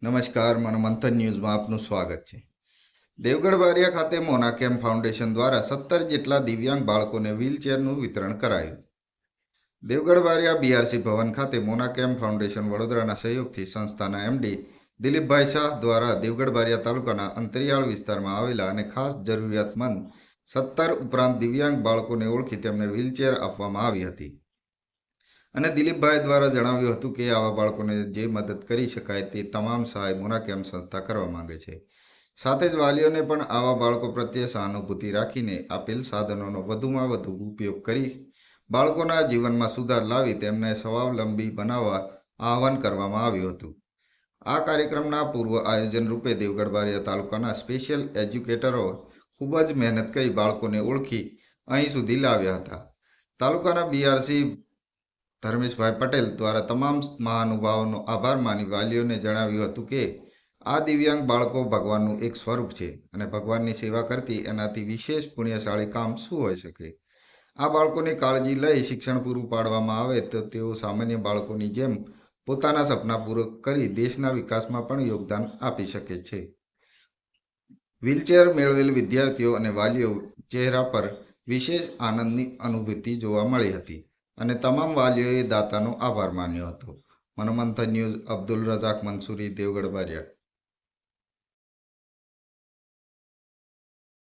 નમસ્કાર, મનોમંથન ન્યૂઝમાં આપનું સ્વાગત છે। દેવગઢ બારિયા ખાતે મોનાકેમ ફાઉન્ડેશન દ્વારા 17 જેટલા દિવ્યાંગ બાળકોને વ્હીલચેરનું વિતરણ કરાયું। દેવગઢ બારિયા બીઆરસી ભવન ખાતે મોનાકેમ ફાઉન્ડેશન વડોદરાના સહયોગથી સંસ્થાના એમડી દિલીપભાઈ શાહ દ્વારા દેવગઢ બારિયા તાલુકાના અંતરિયાળ વિસ્તારમાં આવેલા અને ખાસ જરૂરિયાતમંદ 17 ઉપરાંત દિવ્યાંગ બાળકોને ઓળખી તેમને વ્હીલચેર આપવામાં આવી હતી અને દિલીપભાઈ દ્વારા જણાવ્યું હતું કે આવા બાળકોને જે મદદ કરી શકાય તે તમામ સહાય મોનાકેમ સંસ્થા કરવા માંગે છે। સાથે જ વાલીઓને પણ આવા બાળકો પ્રત્યે સહાનુભૂતિ રાખીને આપેલ સાધનોનો વધુમાં વધુ ઉપયોગ કરી બાળકોના જીવનમાં સુધાર લાવી તેમને સ્વાવલંબી બનાવવા આહવાન કરવામાં આવ્યું હતું। આ કાર્યક્રમના પૂર્વ આયોજન રૂપે દેવગઢ બારિયા તાલુકાના સ્પેશિયલ એજ્યુકેટરો ખૂબ જ મહેનત કરી બાળકોને ઓળખી અહીં સુધી લાવ્યા હતા। તાલુકાના બીઆરસી ધર્મેશભાઈ પટેલ દ્વારા તમામ મહાનુભાવોનો આભાર માની વાલીઓને જણાવ્યું હતું કે આ દિવ્યાંગ બાળકો ભગવાનનું એક સ્વરૂપ છે અને ભગવાનની સેવા કરતી એનાથી વિશેષ પુણ્યશાળી કામ શું હોઈ શકે। આ બાળકોની કાળજી લઈ શિક્ષણ પૂરું પાડવામાં આવે તો તેઓ સામાન્ય બાળકોની જેમ પોતાના સપના પૂરા કરી દેશના વિકાસમાં પણ યોગદાન આપી શકે છે। વ્હીલચેર મેળવેલ વિદ્યાર્થીઓ અને વાલીઓ ચહેરા પર વિશેષ આનંદની અનુભૂતિ જોવા મળી હતી અને તમામ વાલીઓએ દાતાનો આભાર માન્યો હતો। મનોમંથન ન્યૂઝ, અબ્દુલ રઝાક મંસૂરી, દેવગઢ બારિયા।